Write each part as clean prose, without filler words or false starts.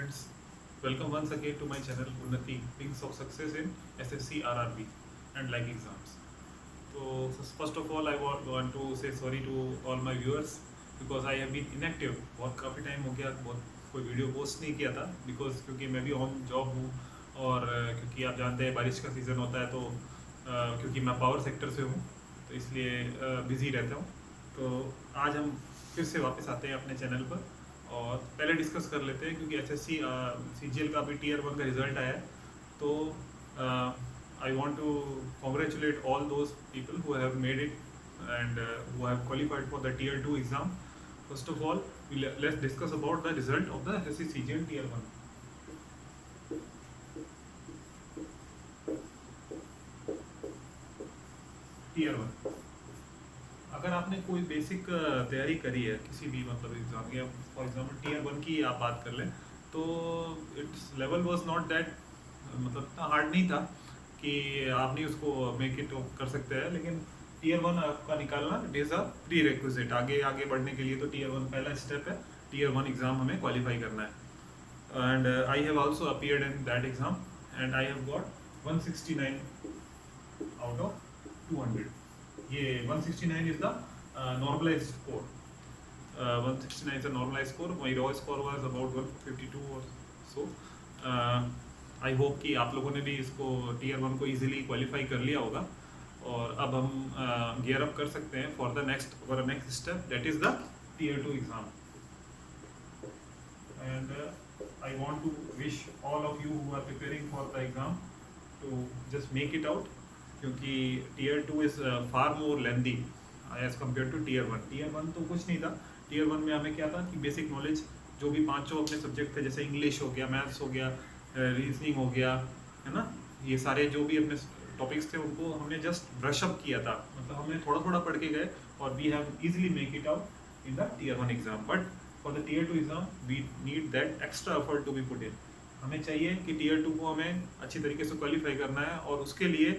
students, welcome once again to my channel Unnati Wings of Success in SSC RRB and like exams. So first of all I want to say sorry to all my viewers because I have been inactive. बहुत काफ़ी time हो गया, बहुत कोई video post नहीं किया था because क्योंकि मैं भी ऑन जॉब हूँ और क्योंकि आप जानते हैं बारिश का सीज़न होता है तो क्योंकि मैं पावर सेक्टर से हूँ तो इसलिए बिज़ी रहता हूँ। तो आज हम फिर से वापस आते हैं अपने चैनल पर और पहले डिस्कस कर लेते हैं क्योंकि एसएससी सीजीएल का अभी टीयर 1 का रिजल्ट आया है। तो I want to congratulate all those people who have made it and who have qualified for the tier 2 exam. First of all, let's discuss about the result of the SSC CGL tier 1. tier 1 अगर आपने कोई basic तैयारी करी है किसी भी मतलब exam की, फॉर एग्जांपल टीयर 1 की आप बात कर लें तो it's level was not that मतलब इतना हार्ड नहीं था कि आप नहीं उसको मेक इट कर सकते हैं, लेकिन टीयर 1 आपका निकालना it is a pre requisite. आगे बढ़ने के लिए तो टीयर 1 पहला स्टेप है, टीयर 1 एग्ज़ाम हमें क्वालिफाई करना है। And I have also appeared in that exam and I have got 169 out of 200। ये 169 is the normalised score. 169 is a normalised score. My raw score was about 152 or so. I hope कि आप लोगों ने भी इसको tier 1 को easily qualify कर लिया होगा और अब हम गियर अप कर सकते हैं for the next step that is the tier 2 exam. And I want to wish all of you who are preparing for the exam to just make it out, क्योंकि tier 2 is far more lengthy as compare to tier 1। Tier 1 तो कुछ नहीं था, tier 1 में हमें क्या था कि बेसिक नॉलेज जो भी पांचों अपने सब्जेक्ट थे, जैसे इंग्लिश हो गया, मैथ्स हो गया, रीजनिंग हो गया, है ना, ये सारे जो भी अपने टॉपिक्स थे उनको हमने जस्ट ब्रश अप किया था, मतलब हमने थोड़ा थोड़ा पढ़ के गए और we have easily make it out in the tier 1 exam. But for the tier 2 exam we need that extra effort to be put in. हमें चाहिए कि टीयर 2 को हमें अच्छी तरीके से क्वालिफाई करना है और उसके लिए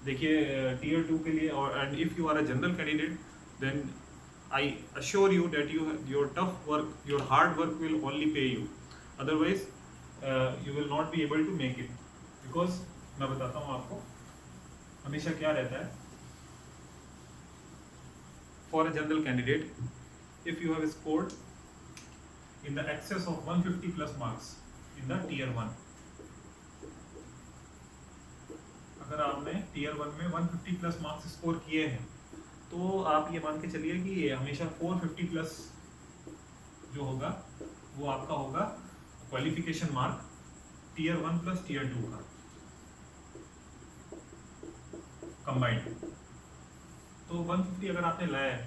देखिए टीयर 2 के लिए और and if you are a general candidate then I assure you that your tough work, your hard work will only pay you, otherwise you will not be able to make it. Because मैं बताता हूँ आपको हमेशा क्या रहता है for a general candidate if you have scored in the excess of 150 plus marks in the tier 1, अगर आपने टीयर 1 में 150 प्लस मार्क्स स्कोर किए हैं तो आप ये मान के चलिए कि हमेशा 450 प्लस जो होगा वो आपका होगा qualification mark tier 1 plus tier 2 का कंबाइंड। तो 150 अगर आपने लाया है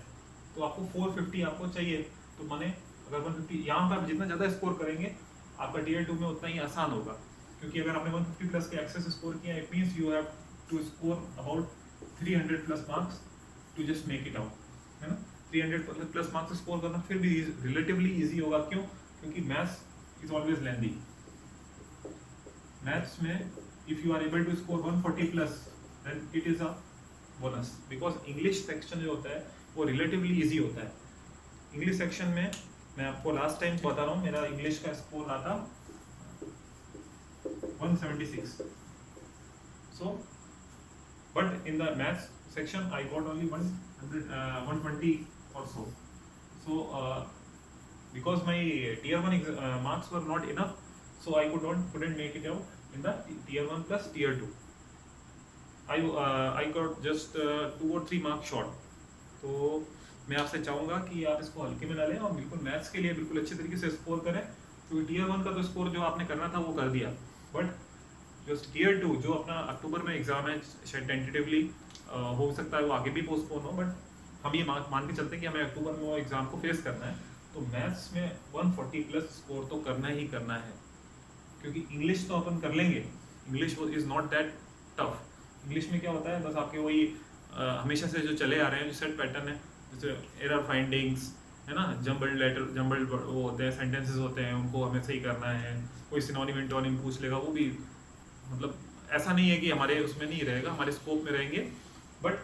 तो आपको 450 आपको चाहिए, तो माने अगर 150 यहाँ पर जितना ज़्यादा स्कोर करेंगे आपका टीयर 2 में उतना ही आसान होगा, क्योंकि अगर आपने 150 प्लस के एक्सेस स्कोर किया it means you have to score about 300 plus marks to just make it out, है ना। 300 प्लस मार्क्स स्कोर करना फिर भी रिलेटिवली इजी होगा, क्यों? क्योंकि maths is always lengthy. Maths में if you are able to score 140 plus then it is a bonus, because English section जो होता है वो रिलेटिवली इजी होता है। इंग्लिश सेक्शन में मैं आपको लास्ट टाइम बता रहा हूँ मेरा इंग्लिश का स्कोर आता 176, so but in the maths section I got only 120 or so because my tier 1 marks were not enough, so I couldn't make it out in the tier 1 plus tier 2. I got just 2 or 3 marks short. तो मैं आपसे चाहूँगा कि आप इसको हल्के में ना लें और बिल्कुल मैथ्स के लिए बिल्कुल अच्छे तरीके से स्कोर करें, क्योंकि टीयर 1 का तो स्कोर जो आपने करना था वो कर दिया, बट जो टीयर 2 जो अपना अक्टूबर में एग्जाम है शायद टेंटेटिवली हो सकता है वो आगे भी पोस्टपोन हो, बट हम ये मान के चलते हैं कि हमें अक्टूबर में वो एग्जाम को फेस करना है, तो मैथ्स में 140 प्लस स्कोर तो करना ही करना है, क्योंकि इंग्लिश तो अपन कर लेंगे, English is not that tough. English में क्या होता है, बस आपके वही हमेशा से जो चले आ रहे हैं जो सेट पैटर्न है, जैसे एरर फाइंडिंग्स, है ना, जंबल्ड वो होते हैं, सेंटेंसेस होते हैं, उनको हमें सही करना है, कोई सिनोनिम इंटोनिम पूछ लेगा, वो भी मतलब ऐसा नहीं है कि हमारे उसमें नहीं रहेगा, हमारे स्कोप में रहेंगे, बट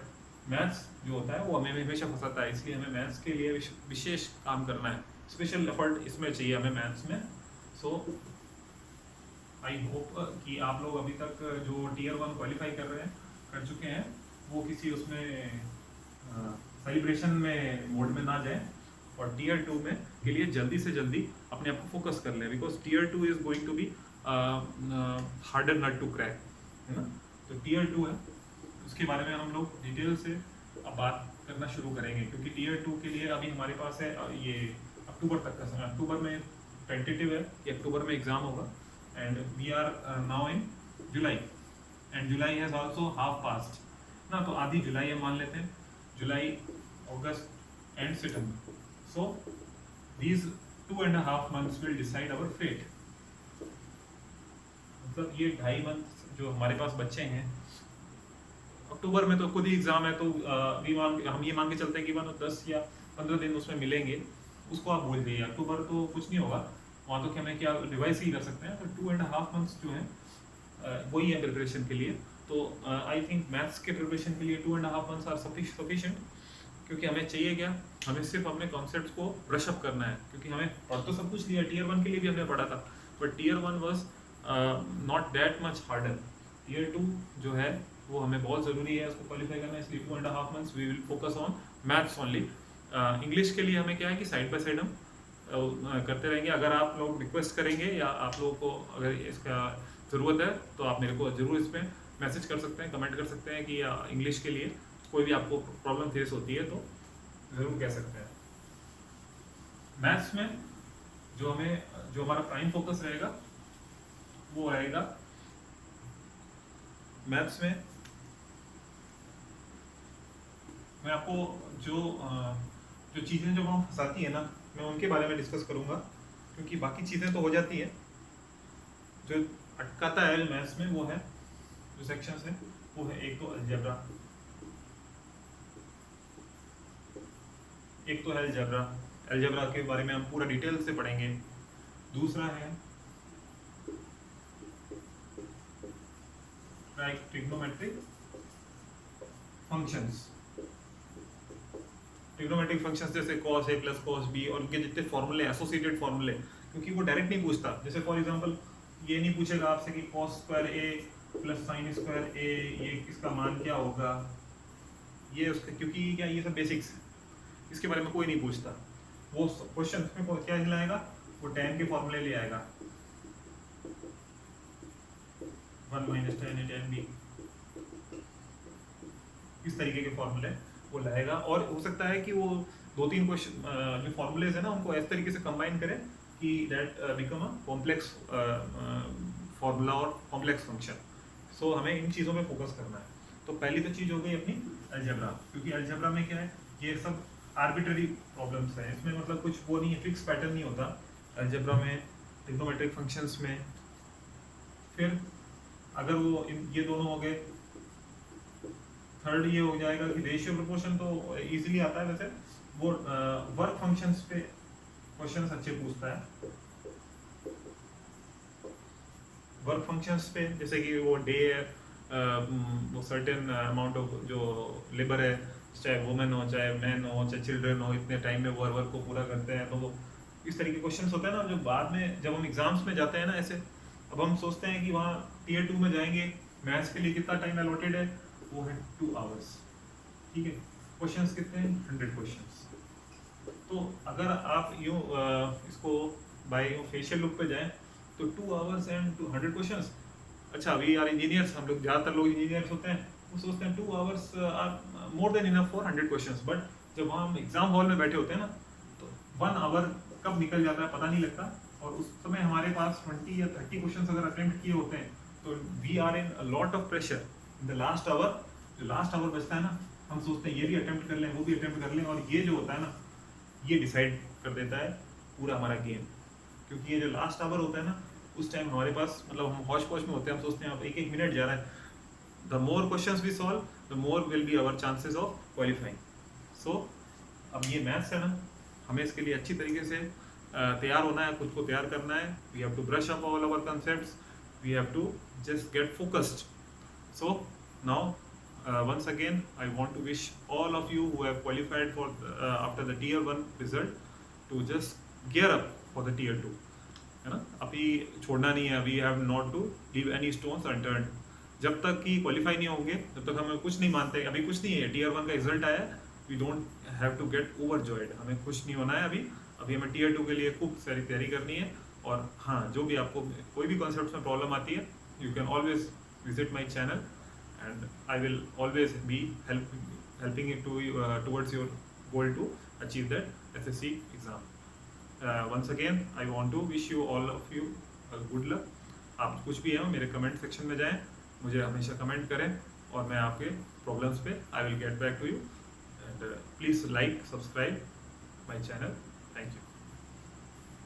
मैथ्स जो होता है वो हमें हमेशा फंसाता है, इसलिए हमें मैथ्स के लिए विशेष काम करना है, स्पेशल एफर्ट इसमें चाहिए हमें मैथ्स में। सो आई होप कि आप लोग अभी तक जो टीयर 1 क्वालिफाई कर चुके हैं वो किसी उसमें सेलिब्रेशन में मोड में ना जाए और टीयर 2 में के लिए जल्दी से जल्दी अपने आप को फोकस कर लें, because tier 2 is going to be harder nut to crack, है ना। तो टीयर 2 है, उसके बारे में हम लोग डिटेल से अब बात करना शुरू करेंगे, क्योंकि टीयर 2 के लिए अभी हमारे पास है ये अक्टूबर तक का समय। अक्टूबर में टेंटेटिव है कि अक्टूबर में एग्जाम होगा, and we are now in July, and July has also half past ना, तो आधी जुलाई हम मान लेते हैं, July, August and September. So these 2.5 months will decide our fate. मतलब ये 2.5 मंथ जो हमारे पास बच्चे हैं, अक्टूबर में तो खुद ही एग्जाम है, तो हम ये मान के चलते हैं कि 10 या 15 दिन उसमें मिलेंगे, उसको आप बोल दीजिए अक्टूबर तो कुछ नहीं होगा, वहाँ तो हमें क्या रिवाइज ही कर सकते हैं। तो 2.5 months जो है वही है प्रिपरेशन के लिए। तो आई थिंक मैथ्स के प्रिपरेशन के लिए 2.5 months आर सफिशिएंट, क्योंकि हमें चाहिए क्या, हमें सिर्फ अपने कॉन्सेप्ट्स को ब्रश अप करना है, क्योंकि हमें पढ़ तो सब कुछ लिया, टीयर 1 के लिए भी हमने पढ़ा था, but tier 1 was not that much harder. Tier 2 जो है वो हमें बहुत ज़रूरी है उसको क्वालिफाई करना, इसलिए 2.5 months we will focus on maths only. English के लिए हमें क्या है कि साइड बाय साइड हम करते रहेंगे। अगर आप लोग रिक्वेस्ट करेंगे या आप लोगों को अगर इसका ज़रूरत है तो आप मेरे को ज़रूर इस पर मैसेज कर सकते हैं, कमेंट कर सकते हैं कि इंग्लिश के लिए कोई भी आपको प्रॉब्लम फेस होती है तो ज़रूर कह सकते हैं। मैथ्स में जो हमारा प्राइम फोकस रहेगा वो रहेगा मैथ्स में, मैं आपको जो चीज़ें जो हम फंसाती है ना, मैं उनके बारे में डिस्कस करूंगा, क्योंकि बाकी चीज़ें तो हो जाती है, जो अटकाता है मैथ्स में वो है जो सेक्शंस है वो है एक तो अलजेब्रा, अलजेब्रा के बारे में हम पूरा डिटेल से पढ़ेंगे। दूसरा है ट्रिग्नोमेट्रिक फंक्शंस, ट्रिग्नोमेट्रिक फंक्शंस जैसे cos a plus cos b और उनके जितने फॉर्मूले, एसोसिएटेड फॉर्मूले, क्योंकि वो डायरेक्ट नहीं पूछता। जैसे फॉर एग्जांपल ये नहीं पूछेगा आपसे कि cos square a plus sine square a ये इसका मान क्या होगा, ये उसका, क्योंकि क्या ये सब बेसिक्स है, इसके बारे में कोई नहीं पूछता। वो क्वेश्चन में क्या लाएगा, वो tan के फॉर्मूले ले आएगा, 1 - tan a tan b, इस तरीके के फॉर्मूले वो लाएगा। और हो सकता है कि वो 2-3 क्वेश्चन जो फॉर्मूलेज है ना उनको इस तरीके से कंबाइन करें कि that become a complex formula और कॉम्प्लेक्स फंक्शन। सो हमें इन चीज़ों पे फोकस करना है। तो पहली तो चीज़ हो गई अपनी अलजेब्रा, क्योंकि अलजेब्रा में क्या है, ये सब आर्बिट्ररी प्रॉब्लम्स हैं, इसमें मतलब कुछ वो नहीं है, फिक्स पैटर्न नहीं होता अलजेब्रा में, ट्रिग्नोमेट्रिक फंक्शंस में। फिर अगर वो ये दोनों हो गए, थर्ड ये हो जाएगा कि रेशियो प्रोपोर्शन तो इजीली आता है, वैसे वो वर्क फंक्शंस पे क्वेश्चंस अच्छे पूछता है। वर्क फंक्शंस पे जैसे कि वो डे है, वो सर्टेन अमाउंट ऑफ जो लेबर है, चाहे वुमेन हो चाहे मैन हो चाहे चिल्ड्रन हो, इतने टाइम में वो वर्क को पूरा करते हैं, तो वो इस तरीके के क्वेश्चंस होते हैं ना, जो बाद में जब हम एग्जाम्स में जाते हैं ना ऐसे, अब हम सोचते हैं कि वहाँ टीयर 2 में जाएंगे, मैथ्स के लिए कितना टाइम अलॉटेड है, वो है 2 hours, ठीक है। क्वेश्चंस कितने हैं, 100 क्वेश्चंस। तो अगर आप यूँ इसको बाय फेशियल लुक पे जाएं तो 2 hours एंड 100 क्वेश्चंस। अच्छा, वी आर इंजीनियर्स, हम लोग ज़्यादातर लोग इंजीनियर्स होते हैं, वो सोचते हैं 2 hours are more than enough for 100 questions, but जब हम एग्जाम हॉल में बैठे होते हैं ना तो 1 hour कब निकल जाता है पता नहीं लगता, और उस समय हमारे पास 20 या 30 क्वेश्चंस अगर अटेम्प्ट किए होते हैं तो we are in a lot of pressure in the last hour. जो लास्ट आवर बचता है ना, हम सोचते हैं ये भी अटेम्प्ट कर लें वो भी अटेम्प्ट कर लें, और ये जो होता है ना ये डिसाइड कर देता है पूरा हमारा गेम, क्योंकि ये जो लास्ट आवर होता है ना उस टाइम हमारे पास मतलब हम हौश पौश में होते हैं, हम सोचते हैं अब 1-1 मिनट जा रहा है, the more questions we solve the more will be our chances of qualifying. So अब ये मैथ्स है ना, हमें इसके लिए अच्छी तरीके से तैयार होना है, खुद को तैयार करना है। We have to brush up all our concepts, we have to just get focused. So now once again I want to wish all of you who have qualified for after the tier 1 result to just gear up for the tier 2. है ना। अभी छोड़ना नहीं है, अभी have not to leave any stones unturned. जब तक कि क्वालिफाई नहीं होंगे तब तक हमें कुछ नहीं मानते। अभी कुछ नहीं है, टीयर 1 का रिजल्ट आया, we don't have to get overjoyed, हमें खुश नहीं होना है अभी। अभी हमें टीयर 2 के लिए खूब सारी तैयारी करनी है। और हाँ, जो भी आपको कोई भी कॉन्सेप्ट में प्रॉब्लम आती है, you can always visit my channel and I will always be helping you to towards your goal to achieve that SSC exam. Once again I want to wish you all of you good luck. आप कुछ भी हैं मेरे comment section में जाएं, मुझे हमेशा comment करें और मैं आपके प्रॉब्लम्स पे I will get back to you. And please like subscribe my channel. Thank you.